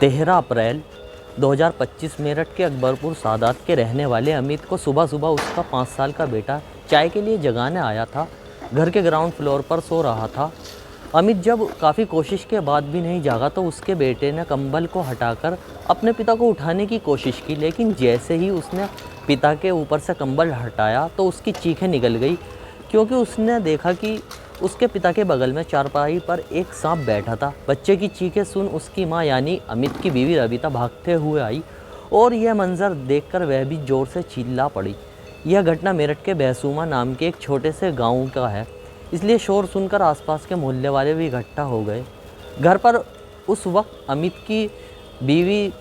13 अप्रैल 2025 मेरठ के अकबरपुर सादात के रहने वाले अमित को सुबह सुबह उसका 5 साल का बेटा चाय के लिए जगाने आया था। घर के ग्राउंड फ्लोर पर सो रहा था। अमित जब काफ़ी कोशिश के बाद भी नहीं जागा तो उसके बेटे ने कंबल को हटाकर अपने पिता को उठाने की कोशिश की, लेकिन जैसे ही उसने पिता के ऊपर से कंबल हटाया तो उसकी चीखें निकल गई, क्योंकि उसने देखा कि उसके पिता के बगल में चारपाई पर एक सांप बैठा था। बच्चे की चीखें सुन उसकी मां यानी अमित की बीवी रविता भागते हुए आई और यह मंजर देखकर वह भी जोर से चिल्ला पड़ी। यह घटना मेरठ के बहसूमा नाम के एक छोटे से गांव का है, इसलिए शोर सुनकर आसपास के मोहल्ले वाले भी इकट्ठा हो गए। घर पर उस वक्त अमित की बीवी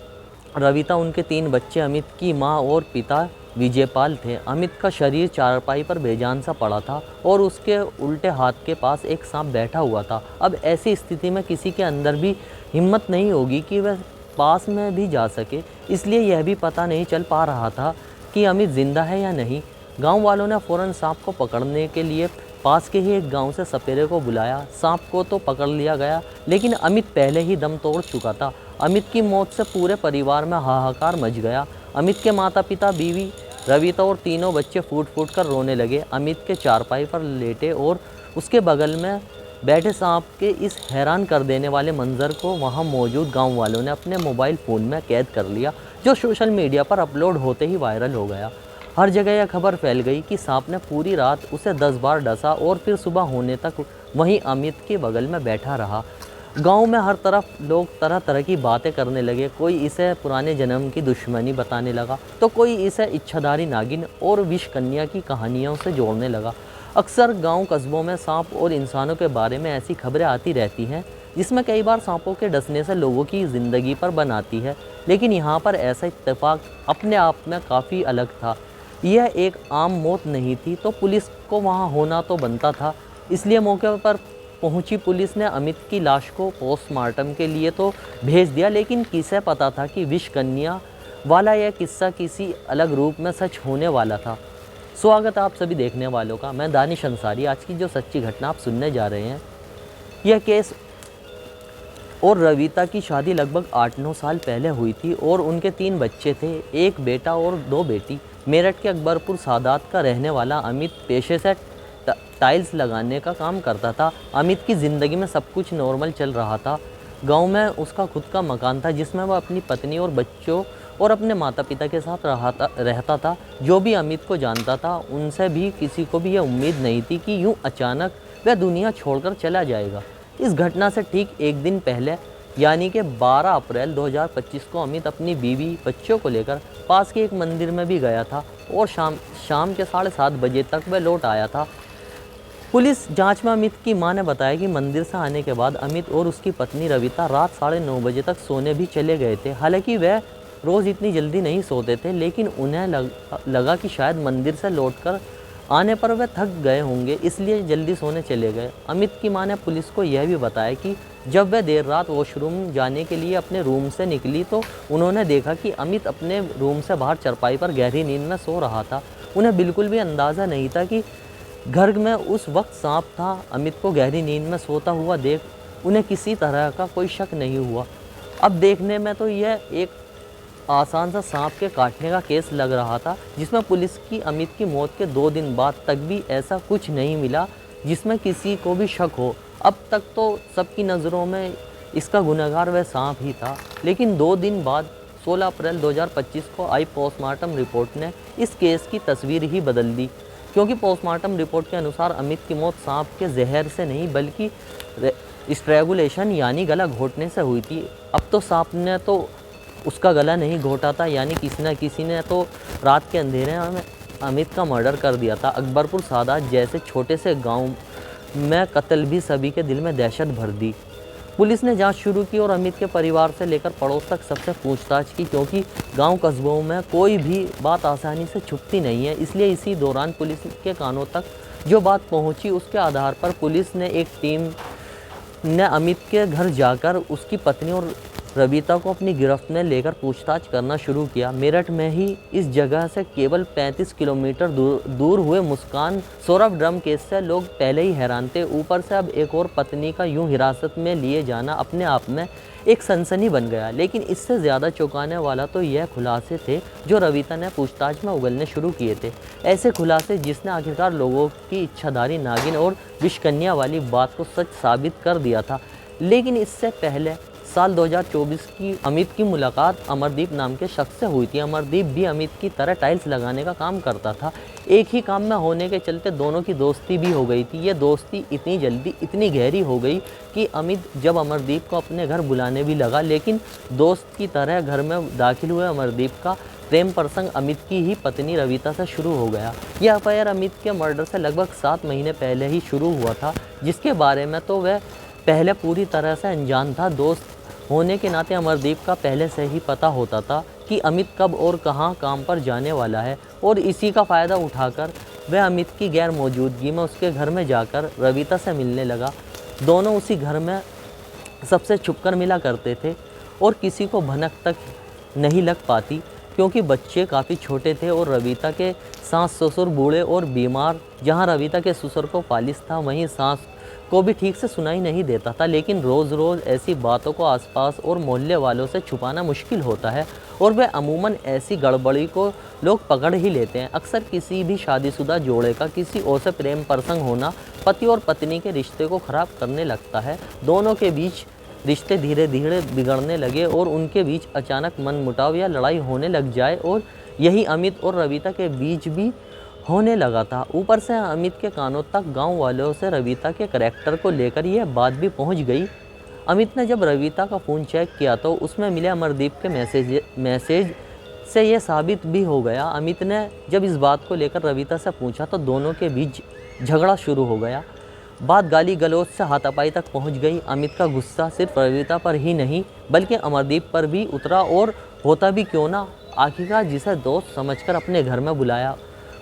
रविता, उनके 3 बच्चे, अमित की मां और पिता विजयपाल थे। अमित का शरीर चारपाई पर बेजान सा पड़ा था और उसके उल्टे हाथ के पास एक सांप बैठा हुआ था। अब ऐसी स्थिति में किसी के अंदर भी हिम्मत नहीं होगी कि वह पास में भी जा सके, इसलिए यह भी पता नहीं चल पा रहा था कि अमित जिंदा है या नहीं। गांव वालों ने फ़ौरन सांप को पकड़ने के लिए पास के ही एक गांव से सपेरे को बुलाया। सांप को तो पकड़ लिया गया, लेकिन अमित पहले ही दम तोड़ चुका था। अमित की मौत से पूरे परिवार में हाहाकार मच गया। अमित के माता पिता, बीवी रविता और तीनों बच्चे फूट फूट कर रोने लगे। अमित के चारपाई पर लेटे और उसके बगल में बैठे सांप के इस हैरान कर देने वाले मंजर को वहां मौजूद गांव वालों ने अपने मोबाइल फ़ोन में कैद कर लिया, जो सोशल मीडिया पर अपलोड होते ही वायरल हो गया। हर जगह यह खबर फैल गई कि सांप ने पूरी रात उसे 10 बार डसा और फिर सुबह होने तक वहीं अमित के बगल में बैठा रहा। गांव में हर तरफ लोग तरह तरह की बातें करने लगे। कोई इसे पुराने जन्म की दुश्मनी बताने लगा तो कोई इसे इच्छाधारी नागिन और विष कन्या की कहानियों से जोड़ने लगा। अक्सर गांव कस्बों में सांप और इंसानों के बारे में ऐसी खबरें आती रहती हैं जिसमें कई बार सांपों के डसने से लोगों की ज़िंदगी पर बन आती है, लेकिन यहाँ पर ऐसा इत्तेफाक अपने आप में काफ़ी अलग था। यह एक आम मौत नहीं थी तो पुलिस को वहाँ होना तो बनता था, इसलिए मौके पर पहुंची पुलिस ने अमित की लाश को पोस्टमार्टम के लिए तो भेज दिया, लेकिन किसे पता था कि विष कन्या वाला यह किस्सा किसी अलग रूप में सच होने वाला था। स्वागत आप सभी देखने वालों का, मैं दानिश अंसारी। आज की जो सच्ची घटना आप सुनने जा रहे हैं, यह केस और रविता की शादी लगभग 8-9 साल पहले हुई थी और उनके 3 बच्चे थे, एक बेटा और 2 बेटी। मेरठ के अकबरपुर सादात का रहने वाला अमित पेशे से टाइल्स लगाने का काम करता था। अमित की ज़िंदगी में सब कुछ नॉर्मल चल रहा था। गांव में उसका खुद का मकान था जिसमें वह अपनी पत्नी और बच्चों और अपने माता पिता के साथ रहता था। जो भी अमित को जानता था उनसे भी किसी को भी यह उम्मीद नहीं थी कि यूं अचानक वह दुनिया छोड़कर चला जाएगा। इस घटना से ठीक एक दिन पहले यानी कि 12 अप्रैल 2025 को अमित अपनी बीवी बच्चों को लेकर पास के एक मंदिर में भी गया था और शाम के 7:30 बजे तक वह लौट आया था। पुलिस जांच में अमित की मां ने बताया कि मंदिर से आने के बाद अमित और उसकी पत्नी रविता रात 9:30 बजे तक सोने भी चले गए थे। हालांकि वह रोज़ इतनी जल्दी नहीं सोते थे, लेकिन उन्हें लगा कि शायद मंदिर से लौटकर आने पर वह थक गए होंगे, इसलिए जल्दी सोने चले गए। अमित की मां ने पुलिस को यह भी बताया कि जब वह देर रात वॉशरूम जाने के लिए अपने रूम से निकली तो उन्होंने देखा कि अमित अपने रूम से बाहर चारपाई पर गहरी नींद में सो रहा था। उन्हें बिल्कुल भी अंदाज़ा नहीं था कि घर में उस वक्त सांप था। अमित को गहरी नींद में सोता हुआ देख उन्हें किसी तरह का कोई शक नहीं हुआ। अब देखने में तो यह एक आसान सा सांप के काटने का केस लग रहा था, जिसमें पुलिस की अमित की मौत के 2 दिन बाद तक भी ऐसा कुछ नहीं मिला जिसमें किसी को भी शक हो। अब तक तो सबकी नज़रों में इसका गुनहगार वह सांप ही था, लेकिन 2 दिन बाद 16 अप्रैल 2025 को आई पोस्टमार्टम रिपोर्ट ने इस केस की तस्वीर ही बदल दी, क्योंकि पोस्टमार्टम रिपोर्ट के अनुसार अमित की मौत सांप के जहर से नहीं बल्कि स्ट्रैंगुलेशन यानी गला घोटने से हुई थी। अब तो सांप ने तो उसका गला नहीं घोटा था, यानी किसी न किसी ने तो रात के अंधेरे में अमित का मर्डर कर दिया था। अकबरपुर सादात जैसे छोटे से गांव में कत्ल भी सभी के दिल में दहशत भर दी। पुलिस ने जांच शुरू की और अमित के परिवार से लेकर पड़ोस तक सबसे पूछताछ की, क्योंकि गांव कस्बों में कोई भी बात आसानी से छुपती नहीं है। इसलिए इसी दौरान पुलिस के कानों तक जो बात पहुंची उसके आधार पर पुलिस ने एक टीम ने अमित के घर जाकर उसकी पत्नी और रविता को अपनी गिरफ्त में लेकर पूछताछ करना शुरू किया। मेरठ में ही इस जगह से केवल 35 किलोमीटर दूर हुए मुस्कान सौरभ ड्रम केस से लोग पहले ही हैरान थे। ऊपर से अब एक और पत्नी का यूं हिरासत में लिए जाना अपने आप में एक सनसनी बन गया। लेकिन इससे ज़्यादा चौंकाने वाला तो यह खुलासे थे जो रविता ने पूछताछ में उगलने शुरू किए थे। ऐसे खुलासे जिसने आखिरकार लोगों की इच्छाधारी नागिन और विषकन्या वाली बात को सच साबित कर दिया था। लेकिन इससे पहले साल 2024 की अमित की मुलाकात अमरदीप नाम के शख्स से हुई थी। अमरदीप भी अमित की तरह टाइल्स लगाने का काम करता था। एक ही काम में होने के चलते दोनों की दोस्ती भी हो गई थी। ये दोस्ती इतनी जल्दी इतनी गहरी हो गई कि अमित जब अमरदीप को अपने घर बुलाने भी लगा, लेकिन दोस्त की तरह घर में दाखिल हुए अमरदीप का प्रेम प्रसंग अमित की ही पत्नी रविता से शुरू हो गया। यह अफेयर अमित के मर्डर से लगभग 7 महीने पहले ही शुरू हुआ था, जिसके बारे में तो वह पहले पूरी तरह से अनजान था। दोस्त होने के नाते अमरदीप का पहले से ही पता होता था कि अमित कब और कहां काम पर जाने वाला है, और इसी का फ़ायदा उठाकर वह अमित की गैर मौजूदगी में उसके घर में जाकर रविता से मिलने लगा। दोनों उसी घर में सबसे छुपकर मिला करते थे और किसी को भनक तक नहीं लग पाती, क्योंकि बच्चे काफ़ी छोटे थे और रविता के सास ससुर बूढ़े और बीमार। जहाँ रविता के ससुर को फालिस था, वहीं सास को भी ठीक से सुनाई नहीं देता था। लेकिन रोज़ रोज़ ऐसी बातों को आसपास और मोहल्ले वालों से छुपाना मुश्किल होता है, और वह अमूमन ऐसी गड़बड़ी को लोग पकड़ ही लेते हैं। अक्सर किसी भी शादीशुदा जोड़े का किसी और से प्रेम प्रसंग होना पति और पत्नी के रिश्ते को ख़राब करने लगता है। दोनों के बीच रिश्ते धीरे धीरे बिगड़ने लगे और उनके बीच अचानक मनमुटाव या लड़ाई होने लग जाए, और यही अमित और रविता के बीच भी होने लगा था। ऊपर से अमित के कानों तक गांव वालों से रविता के करैक्टर को लेकर यह बात भी पहुंच गई। अमित ने जब रविता का फ़ोन चेक किया तो उसमें मिले अमरदीप के मैसेज से यह साबित भी हो गया। अमित ने जब इस बात को लेकर रविता से पूछा तो दोनों के बीच झगड़ा शुरू हो गया। बात गाली गलौज से हाथापाई तक पहुंच गई। अमित का गुस्सा सिर्फ रविता पर ही नहीं बल्कि अमरदीप पर भी उतरा, और होता भी क्यों ना, आखिरकार जिसे दोस्त समझकर अपने घर में बुलाया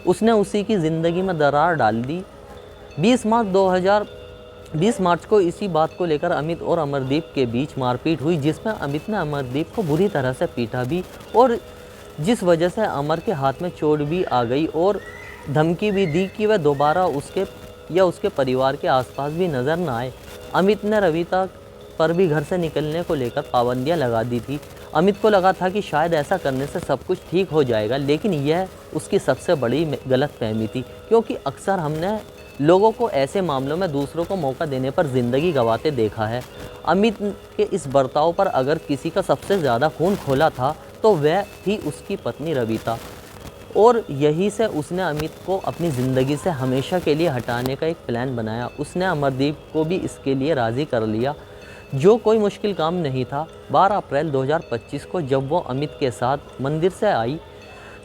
उसने उसी की ज़िंदगी में दरार डाल दी। 20 मार्च को इसी बात को लेकर अमित और अमरदीप के बीच मारपीट हुई, जिसमें अमित ने अमरदीप को बुरी तरह से पीटा भी, और जिस वजह से अमर के हाथ में चोट भी आ गई और धमकी भी दी कि वह दोबारा उसके या उसके परिवार के आसपास भी नज़र न आए। अमित ने रविता पर भी घर से निकलने को लेकर पाबंदियां लगा दी थी। अमित को लगा था कि शायद ऐसा करने से सब कुछ ठीक हो जाएगा, लेकिन यह उसकी सबसे बड़ी गलतफहमी थी, क्योंकि अक्सर हमने लोगों को ऐसे मामलों में दूसरों को मौका देने पर ज़िंदगी गंवाते देखा है। अमित के इस बर्ताव पर अगर किसी का सबसे ज़्यादा खून खोला था तो वह थी उसकी पत्नी रविता, और यही से उसने अमित को अपनी ज़िंदगी से हमेशा के लिए हटाने का एक प्लान बनाया। उसने अमरदीप को भी इसके लिए राज़ी कर लिया, जो कोई मुश्किल काम नहीं था। 12 अप्रैल 2025 को जब वो अमित के साथ मंदिर से आई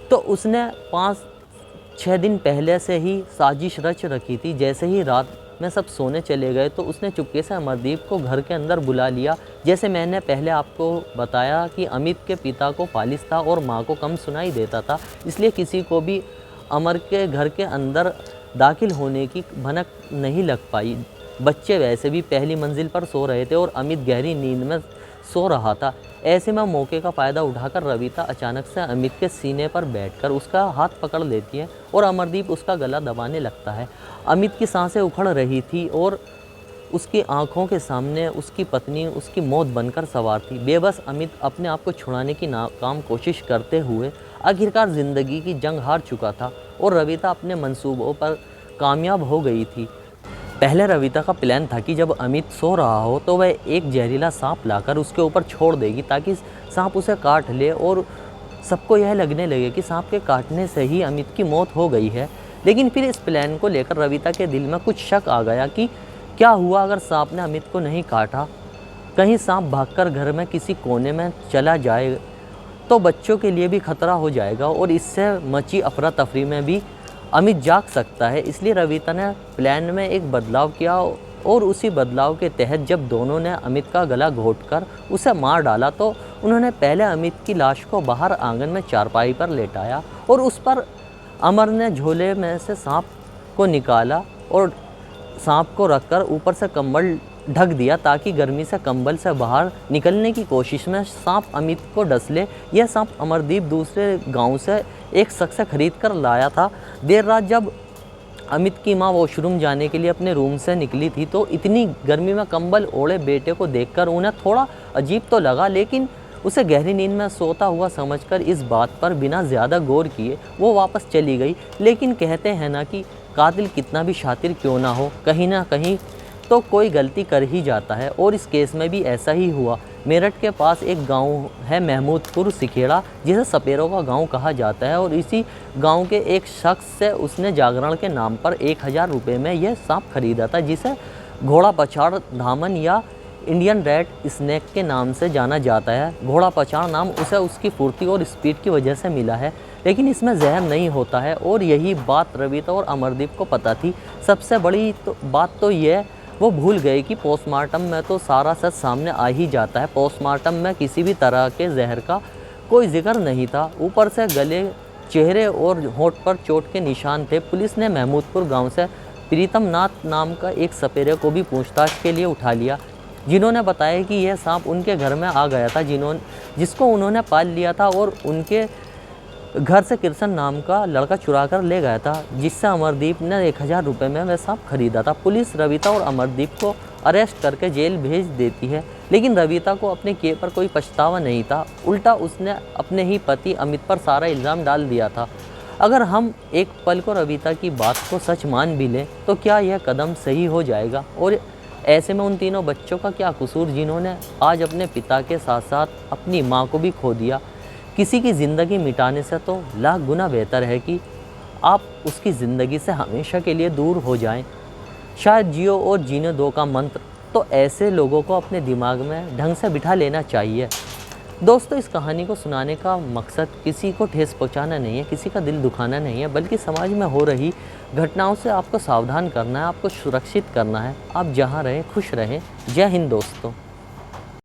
तो उसने 5-6 दिन पहले से ही साजिश रच रखी थी। जैसे ही रात में सब सोने चले गए तो उसने चुपके से अमरदीप को घर के अंदर बुला लिया। जैसे मैंने पहले आपको बताया कि अमित के पिता को फालिस था और माँ को कम सुनाई देता था, इसलिए किसी को भी अमर के घर के अंदर दाखिल होने की भनक नहीं लग पाई। बच्चे वैसे भी पहली मंजिल पर सो रहे थे और अमित गहरी नींद में सो रहा था। ऐसे में मौके का फ़ायदा उठाकर रविता अचानक से अमित के सीने पर बैठकर उसका हाथ पकड़ लेती है और अमरदीप उसका गला दबाने लगता है। अमित की सांसें उखड़ रही थी और उसकी आंखों के सामने उसकी पत्नी उसकी मौत बनकर सवार थी। बेबस अमित अपने आप को छुड़ाने की नाकाम कोशिश करते हुए आखिरकार ज़िंदगी की जंग हार चुका था और रविता अपने मंसूबों पर कामयाब हो गई थी। पहले रविता का प्लान था कि जब अमित सो रहा हो तो वह एक जहरीला सांप लाकर उसके ऊपर छोड़ देगी ताकि सांप उसे काट ले और सबको यह लगने लगे कि सांप के काटने से ही अमित की मौत हो गई है। लेकिन फिर इस प्लान को लेकर रविता के दिल में कुछ शक आ गया कि क्या हुआ अगर सांप ने अमित को नहीं काटा। कहीं सांप भागकर घर में किसी कोने में चला जाए तो बच्चों के लिए भी खतरा हो जाएगा और इससे मची अफरा तफरी में भी अमित जाग सकता है। इसलिए रविता ने प्लान में एक बदलाव किया और उसी बदलाव के तहत जब दोनों ने अमित का गला घोंटकर उसे मार डाला तो उन्होंने पहले अमित की लाश को बाहर आंगन में चारपाई पर लेटाया और उस पर अमर ने झोले में से सांप को निकाला और सांप को रखकर ऊपर से कंबल ढक दिया ताकि गर्मी से कंबल से बाहर निकलने की कोशिश में सांप अमित को डस ले। यह सांप अमरदीप दूसरे गांव से एक शख्स से खरीद कर लाया था। देर रात जब अमित की मां वॉशरूम जाने के लिए अपने रूम से निकली थी तो इतनी गर्मी में कंबल ओढ़े बेटे को देखकर उन्हें थोड़ा अजीब तो लगा, लेकिन उसे गहरी नींद में सोता हुआ समझकर इस बात पर बिना ज़्यादा गौर किए वो वापस चली गई। लेकिन कहते हैं ना कि कातिल कितना भी शातिर क्यों ना हो, कहीं ना कहीं तो कोई गलती कर ही जाता है, और इस केस में भी ऐसा ही हुआ। मेरठ के पास एक गांव है महमूदपुर सिखेड़ा, जिसे सपेरों का गांव कहा जाता है, और इसी गांव के एक शख्स से उसने जागरण के नाम पर 1000 रुपये में यह सांप खरीदा था, जिसे घोड़ा पछाड़ धामन या इंडियन रेड स्नेक के नाम से जाना जाता है। घोड़ा पछाड़ नाम उसे उसकी फुर्ती और स्पीड की वजह से मिला है, लेकिन इसमें जहर नहीं होता है, और यही बात रविता और अमरदीप को पता थी। सबसे बड़ी बात तो यह वो भूल गए कि पोस्टमार्टम में तो सारा सच सामने आ ही जाता है। पोस्टमार्टम में किसी भी तरह के जहर का कोई जिक्र नहीं था, ऊपर से गले, चेहरे और होंठ पर चोट के निशान थे। पुलिस ने महमूदपुर गांव से प्रीतम नाथ नाम का एक सपेरे को भी पूछताछ के लिए उठा लिया, जिन्होंने बताया कि यह सांप उनके घर में आ गया था, जिसको उन्होंने पाल लिया था, और उनके घर से कृष्ण नाम का लड़का चुरा कर ले गया था, जिससे अमरदीप ने 1000 रुपये में वह सांप खरीदा था। पुलिस रविता और अमरदीप को अरेस्ट करके जेल भेज देती है, लेकिन रविता को अपने किए पर कोई पछतावा नहीं था। उल्टा उसने अपने ही पति अमित पर सारा इल्ज़ाम डाल दिया था। अगर हम एक पल को रविता की बात को सच मान भी लें तो क्या यह कदम सही हो जाएगा? और ऐसे में उन तीनों बच्चों का क्या कसूर, जिन्होंने आज अपने पिता के साथ साथ अपनी माँ को भी खो दिया? किसी की ज़िंदगी मिटाने से तो लाख गुना बेहतर है कि आप उसकी ज़िंदगी से हमेशा के लिए दूर हो जाएं। शायद जियो और जीने दो का मंत्र तो ऐसे लोगों को अपने दिमाग में ढंग से बिठा लेना चाहिए। दोस्तों, इस कहानी को सुनाने का मकसद किसी को ठेस पहुंचाना नहीं है, किसी का दिल दुखाना नहीं है, बल्कि समाज में हो रही घटनाओं से आपको सावधान करना है, आपको सुरक्षित करना है। आप जहां रहें खुश रहें। जय हिंद दोस्तों।